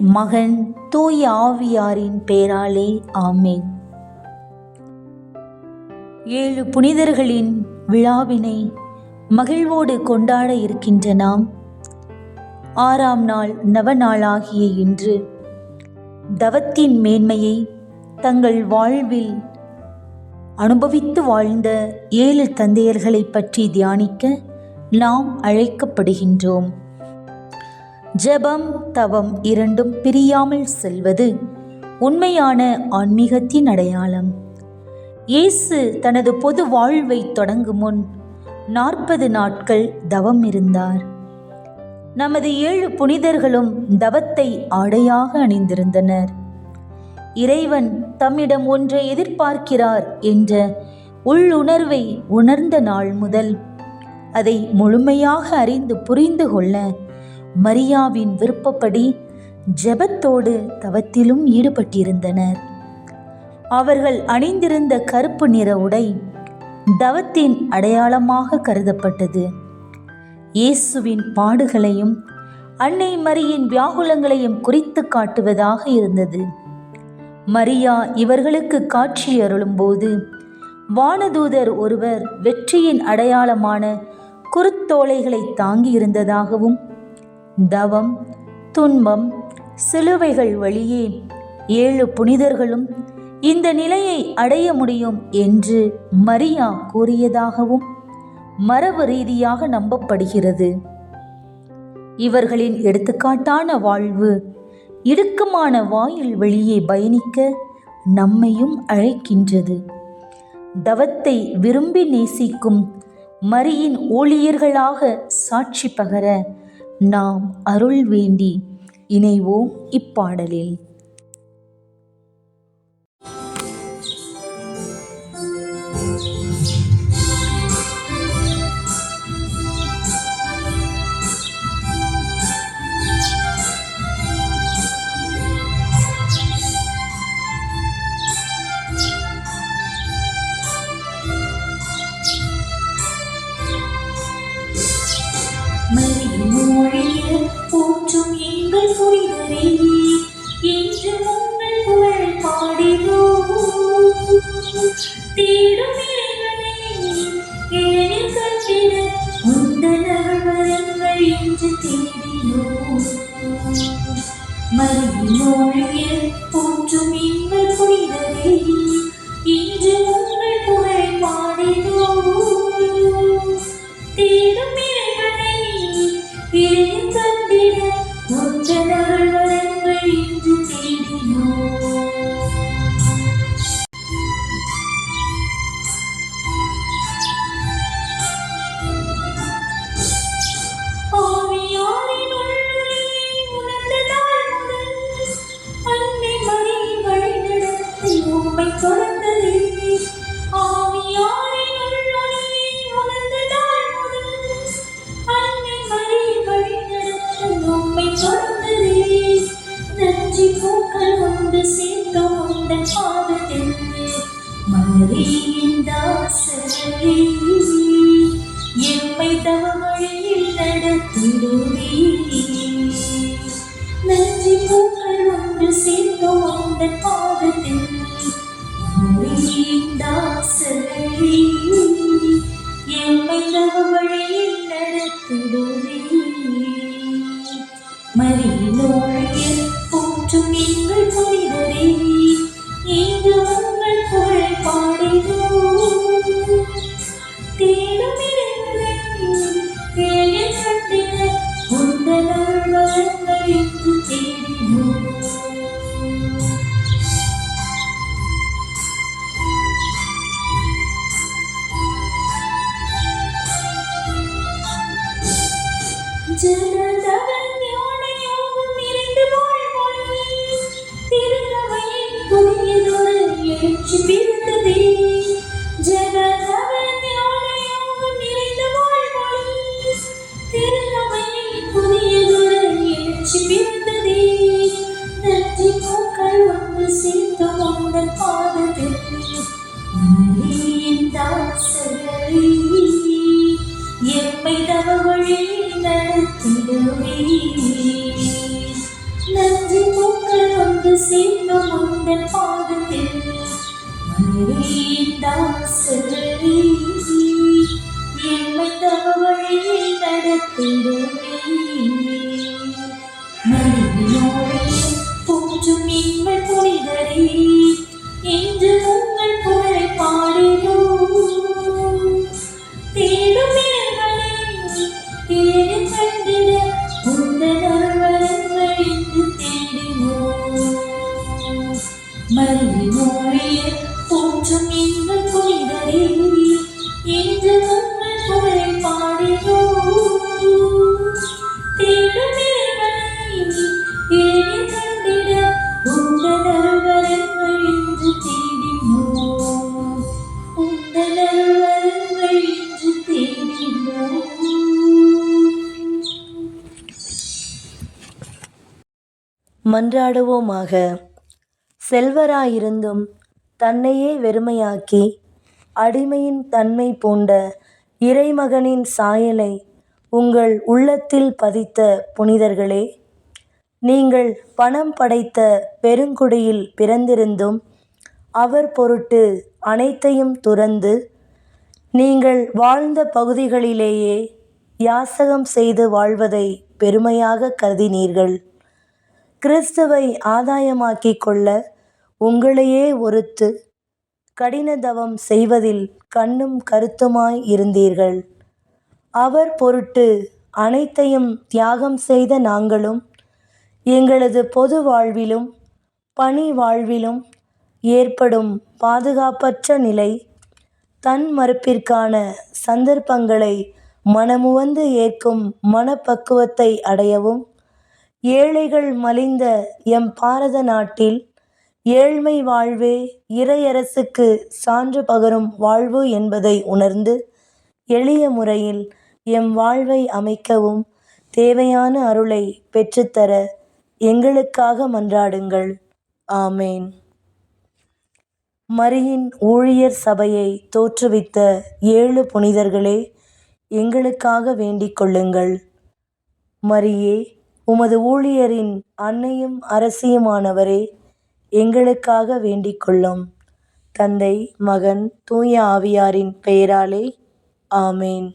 மகன் தூய ஆவியாரின் பெயராலே ஆமென். 7 புனிதர்களின் விழாவினை மகிழ்வோடு கொண்டாட இருக்கின்ற நாம் 6ஆம் நாள் நவநாளாகிய இன்று தவத்தின் மேன்மையை தங்கள் வாழ்வில் அனுபவித்து வாழ்ந்த 7 தந்தையர்களை பற்றி தியானிக்க நாம் அழைக்கப்படுகின்றோம். ஜெபம் தவம் இரண்டும் பிரியாமல் செல்வது உண்மையான ஆன்மீகத்தின் அடையாளம். இயேசு தனது பொது வாழ்வை தொடங்கும் முன் 40 நாட்கள் தவம் இருந்தார். நமது 7 புனிதர்களும் தவத்தை ஆடையாக அணிந்திருந்தனர். இறைவன் தம்மிடம் ஒன்றை எதிர்பார்க்கிறார் என்ற உள்ளுணர்வை உணர்ந்த நாள் முதல் அதை முழுமையாக அறிந்து புரிந்து கொள்ள மரியாவின் விருப்பப்படி ஜெபத்தோடு தவத்திலும் ஈடுபட்டிருந்தனர். அவர்கள் அணிந்திருந்த கருப்பு நிற உடை தவத்தின் அடையாளமாக கருதப்பட்டது. இயேசுவின் பாடுகளையும் அன்னை மரியின் வியாகுலங்களையும் குறித்து காட்டுவதாக இருந்தது. மரியா இவர்களுக்கு காட்சி அருளும்போது வானதூதர் ஒருவர் வெற்றியின் அடையாளமான குருத்தோலைகளை தாங்கி இருந்ததாகவும் தவம் துன்பம் சிலுவைகள் வழியே 7 புனிதர்களும் இந்த நிலையை அடைய முடியும் என்று மரியா கூறியதாகவும் மரபு ரீதியாக நம்பப்படுகிறது. இவர்களின் எடுத்துக்காட்டான வாழ்வு இடுக்கமான வாயில் வெளியே பயணிக்க நம்மையும் அழைக்கின்றது. தவத்தை விரும்பி நேசிக்கும் மரியின் ஊழியர்களாக சாட்சி பகர நாம் அருள் வேண்டி இணைவோம் இப்பாடலில். போற்றும் எங்கள் புனிதரே, என்று உங்கள் புகழ் பாடினோம். தேடும் இறைவனை எழில் கண்டிட உந்தன் அருள்வரங்கள் என்று தேடினோம். மரியின் மொழியில் போற்றும் எங்கள் புனிதரே, என்று உங்கள் புகழ் பாடினோம். தேடும் இறைவனை எழில் கண்டிட உந்தன் அருள்வரங்கள் என்று தேடினோம். ஆவியாரின் உள்ளொளியை உணர்ந்த நாள் முதல் அன்னை மரியின் வழிநடத்தை உம்மை தொடர்ந்ததே. ஆவியாரின் உள்ளொளியை உணர்ந்த நாள் முதல் அன்னை மரியின் வழிநடத்தை உம்மை தொடர்ந்ததே. நன்றி பூக்கள் ஒன்று சேர்த்தோம் உந்தன் பாதத்தில். மரியின் தாசரே, எம்மை தவ வழியில் நடத்திடுவே. நன்றி பூக்கள் ஒன்று சேர்த்தோம் உந்தன் பாதத்தில். மரியின் தாசரே, எம்மை தவ வழியில் நடத்திடுவே. மரியின் ஒளியில் போற்றும் எங்கள் புனிதரே, இன்று உங்கள் புகழ் பாடினோம். தேடும் இறைவனை எழில் கண்டிட உந்தன் அருள்வரங்கள் என்று தேடினோம். ஜனதவ ஞானயோகம் சேர்த்தோம் உந்தன் பாதத்தில். மரியின் தாசரே, எம்மை தவ வழியில் நடத்திடுவே. மரியினோடே போற்றும் எங்கள் புனிதரே, இன்று உங்கள் புகழை பாடினோம். தேடும் இடங்களே தேடி கண்டிட உந்தன் அருள்வரங்கள் இன்று தேடினோம். மரியினோடே போற்றும் எங்கள் புனிதரே, இன்று உங்கள் புகழை பாடினோம். தேடும் இடங்களே தேடி கண்டிட உந்தன் அருள்வரங்கள் இன்று தேடினோம். உந்தன் அருள்வரங்கள் இன்று தேடினோம். மன்றாடுவோமாக. செல்வராயிருந்தும் தன்னையே வெறுமையாக்கி அடிமையின் தன்மை பூண்ட இறைமகனின் சாயலை உங்கள் உள்ளத்தில் பதித்த புனிதர்களே, நீங்கள் பணம் படைத்த பெருங்குடியில் பிறந்திருந்தும் அவர் பொருட்டு அனைத்தையும் துறந்து நீங்கள் வாழ்ந்த பகுதிகளிலேயே யாசகம் செய்து வாழ்வதை பெருமையாக கருதினீர்கள். கிறிஸ்துவை ஆதாயமாக்கிக் கொள்ள உங்களையே ஒருத்து கடின தவம் செய்வதில் கண்ணும் கருத்துமாய் இருந்தீர்கள். அவர் பொருட்டு அனைத்தையும் தியாகம் செய்த நாங்களும் எங்களது பொது வாழ்விலும் பணி வாழ்விலும் ஏற்படும் பாதுகாப்பற்ற நிலை, தன் மறுப்பிற்கான சந்தர்ப்பங்களை மனமுவந்து ஏற்கும் மனப்பக்குவத்தை அடையவும், ஏழைகள் மலிந்த எம் பாரத நாட்டில் ஏழ்மை வாழ்வே இறையரசுக்கு சான்று பகரும் வாழ்வு என்பதை உணர்ந்து எளிய முறையில் எம் வாழ்வை அமைக்கவும் தேவையான அருளை பெற்றுத்தர எங்களுக்காக மன்றாடுங்கள். ஆமேன். மரியின் ஊழியர் சபையை தோற்றுவித்த 7 புனிதர்களே, எங்களுக்காக வேண்டிக் கொள்ளுங்கள். மரியே, உமது ஊழியரின் அன்னையும் அரசியுமானவரே, எங்களுக்காக வேண்டிக் கொள்ளும். தந்தை, மகன், தூய ஆவியாரின் பெயராலே. ஆமேன்.